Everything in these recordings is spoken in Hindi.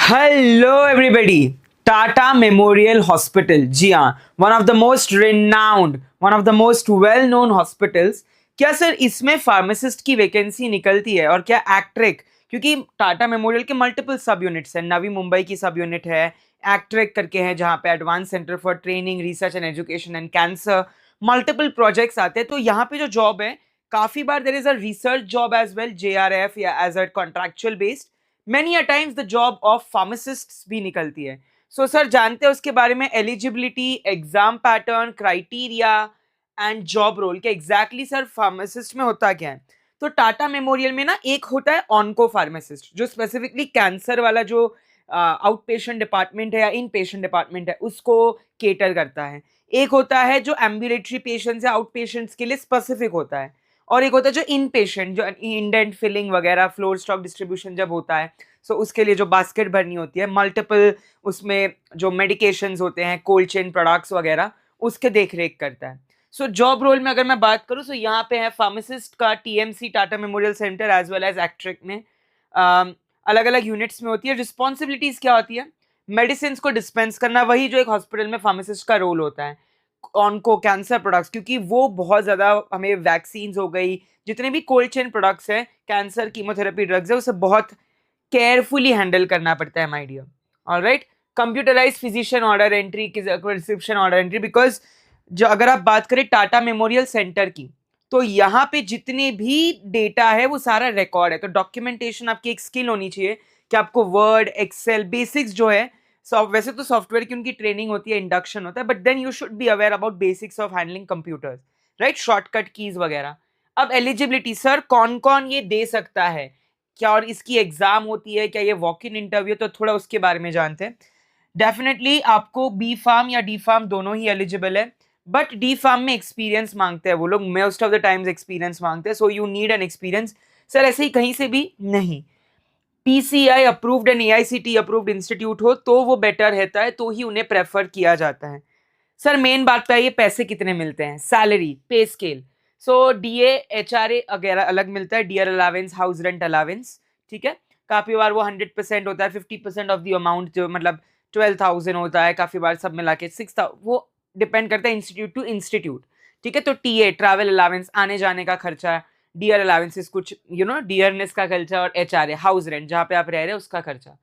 Hello everybody. Tata memorial hospital, जी हाँ, one of the most renowned, one of the most well known hospitals. क्या सर इसमें फार्मासिस्ट की वैकेंसी निकलती है? और क्या एक्ट्रेक, क्योंकि टाटा मेमोरियल के मल्टीपल सब यूनिट्स हैं, नवी मुंबई की सब यूनिट है, एक्ट्रेक करके है जहाँ पे advance centre for training research and education and cancer, multiple projects आते हैं। तो यहाँ पे जो जॉब है, काफी बार there is a research job as well, JRF या as a contractual based. Many a times the job of pharmacist भी निकलती है। सो सर जानते हैं उसके बारे में, eligibility, exam pattern, criteria and job role, के एग्जैक्टली सर फार्मासिस्ट में होता क्या है? तो टाटा मेमोरियल में ना एक होता है ऑनको फार्मासिस्ट, जो स्पेसिफिकली कैंसर वाला जो आउट पेशेंट डिपार्टमेंट है या इन पेशेंट डिपार्टमेंट है उसको केटर करता है। एक होता है जो एम्बुलेटरी पेशेंट्स या आउट पेशेंट्स के लिए स्पेसिफिक होता है, और एक होता है जो इन पेशेंट, जो इंडेंट फिलिंग वगैरह, फ्लोर स्टॉक डिस्ट्रीब्यूशन जब होता है, सो उसके लिए जो बास्केट भरनी होती है, मल्टीपल उसमें जो मेडिकेशंस होते हैं, कोल्ड चेन प्रोडक्ट्स वगैरह, उसके देख रेख करता है। सो जॉब रोल में अगर मैं बात करूँ, सो यहाँ पे है फार्मासिस्ट का TMC, Tata memorial centre, as well as ACTREC में अलग अलग यूनिट्स में होती है। रिस्पॉन्सिबिलिटीज क्या होती है? मेडिसिन को डिस्पेंस करना, वही जो एक हॉस्पिटल में फार्मासिस्ट का रोल होता है। ऑनको कैंसर प्रोडक्ट्स, क्योंकि वो बहुत ज़्यादा हमें वैक्सीन्स हो गई, जितने भी कोल्ड चेन प्रोडक्ट्स हैं, कैंसर कीमोथेरेपी ड्रग्स है, उसे बहुत केयरफुली हैंडल करना पड़ता है my dear. Alright, computerize physician order entry, prescription order entry, because जो अगर आप बात करें टाटा मेमोरियल सेंटर की, तो यहाँ पे जितने भी डेटा है वो सारा रिकॉर्ड है। तो डॉक्यूमेंटेशन आपकी एक स्किल होनी चाहिए कि आपको वर्ड, एक्सेल, बेसिक्स जो है, वैसे तो सॉफ्टवेयर की उनकी ट्रेनिंग होती है, इंडक्शन होता है, but then you should be aware about basics of handling computers, right, shortcut keys वगैरह। अब एलिजिबिलिटी सर, कौन कौन ये दे सकता है, क्या और इसकी एग्जाम होती है क्या, ये वॉक इन इंटरव्यू, तो थोड़ा उसके बारे में जानते हैं। डेफिनेटली आपको बी फार्म या डी फार्म दोनों ही एलिजिबल है, बट डी फार्म में एक्सपीरियंस मांगते हैं वो लोग, most of the times experience मांगते हैं, so you need an experience. Sir ऐसे ही कहीं से भी नहीं, PCI approved and AICTE approved institute हो तो वो बेटर रहता है, तो ही उन्हें प्रेफर किया जाता है। सर मेन बात तो है, ये पैसे कितने मिलते हैं, सैलरी, पे स्केल। सो DA HRA वगैरह अलग मिलता है, dear allowance, house rent allowance, ठीक है। काफी बार वो 100% होता है, 50% ऑफ द अमाउंट, जो मतलब 12,000 होता है, काफी बार सब मिला के 6,000, वो डिपेंड करता है इंस्टीट्यूट टू इंस्टीट्यूट, ठीक है। तो TA ट्रैवल अलावेंस, आने जाने का खर्चा, डियर अलावेंसेस कुछ डियरनेस का खर्चा, और HRA हाउस रेंट, जहाँ पे आप रह रहे हैं उसका खर्चा।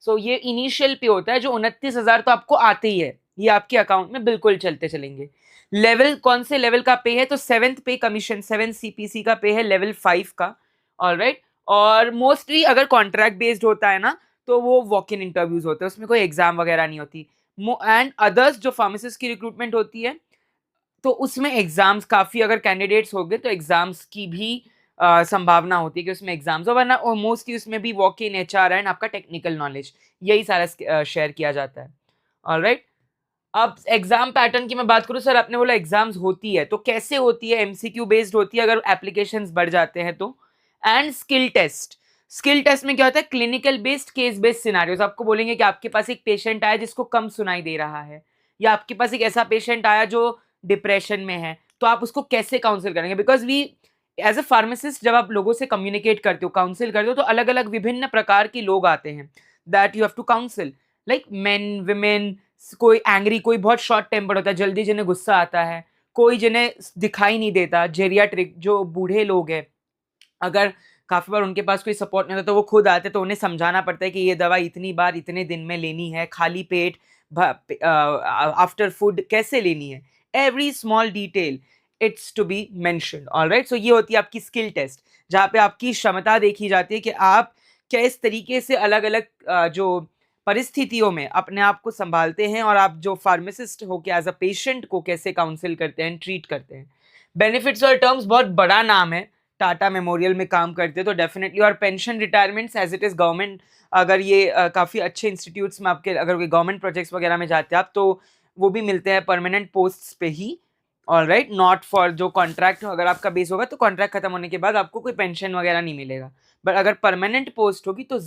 सो ये इनिशियल पे होता है, जो 29,000 तो आपको आते ही है, ये आपके अकाउंट में बिल्कुल चलते चलेंगे। लेवल, कौन से लेवल का पे है? तो 7th पे कमीशन, 7 CPC का पे है, लेवल 5 का। ऑलराइट, और मोस्टली अगर कॉन्ट्रैक्ट बेस्ड होता है ना, तो वो वॉक इन इंटरव्यूज होते हैं, उसमें कोई एग्जाम वगैरह नहीं होती। एंड अदर्स जो फार्मासिस्ट की रिक्रूटमेंट होती है, तो उसमें एग्जाम्स काफी, अगर कैंडिडेट्स हो गए तो एग्जाम्स की भी संभावना होती है कि उसमें एग्जाम्स हो, वरना और मोस्टली उसमें भी वॉक इन HR एंड आपका टेक्निकल नॉलेज, यही सारा शेयर किया जाता है। ऑलराइट, अब एग्जाम पैटर्न की मैं बात करूं, सर आपने बोला एग्जाम्स होती है, तो कैसे होती है? MCQ बेस्ड होती है अगर एप्लीकेशंस बढ़ जाते हैं तो। And skill test, skill test में क्या होता है? Clinical based, case based scenarios, आपको बोलेंगे कि आपके पास एक पेशेंट आया जिसको कम सुनाई दे रहा है, या आपके पास एक ऐसा पेशेंट आया जो डिप्रेशन में है, तो आप उसको कैसे काउंसिल करेंगे? Because we as a pharmacist, जब आप लोगों से कम्युनिकेट करते हो, काउंसिल करते हो, तो अलग अलग विभिन्न प्रकार के लोग आते हैं that you have to counsel, like men, women, कोई एंग्री, कोई बहुत शॉर्ट टेम्पर्ड होता है, जल्दी जिन्हें गुस्सा आता है, कोई जिन्हें दिखाई नहीं देता, जेरियाट्रिक जो बूढ़े लोग हैं, अगर काफी बार उनके पास कोई सपोर्ट नहीं होता तो वो खुद आते, तो उन्हें समझाना पड़ता है कि ये दवा इतनी बार इतने दिन में लेनी है, खाली पेट, आफ्टर फूड कैसे लेनी है, every small detail it's to be mentioned. Alright, so ये होती है आपकी स्किल टेस्ट, जहाँ पे आपकी क्षमता देखी जाती है कि आप किस तरीके से अलग अलग जो परिस्थितियों में अपने आप को संभालते हैं, और आप जो फार्मासिस्ट हो के एज अ पेशेंट को कैसे काउंसिल करते हैं, ट्रीट करते हैं। बेनिफिट्स और टर्म्स, बहुत बड़ा नाम है, टाटा मेमोरियल में काम करते तो डेफिनेटली, और pension, retirements as it is government, अगर ये काफ़ी अच्छे इंस्टीट्यूट्स में आपके, अगर कोई गवर्नमेंट प्रोजेक्ट्स वगैरह में जाते हैं आप, तो वो भी मिलते हैं परमानेंट पोस्ट्स पे ही। ऑल राइट, नॉट फॉर जो कॉन्ट्रैक्ट, अगर आपका बेस होगा तो कॉन्ट्रैक्ट खत्म होने के बाद आपको कोई पेंशन वगैरह नहीं मिलेगा, बट अगर परमानेंट पोस्ट होगी तो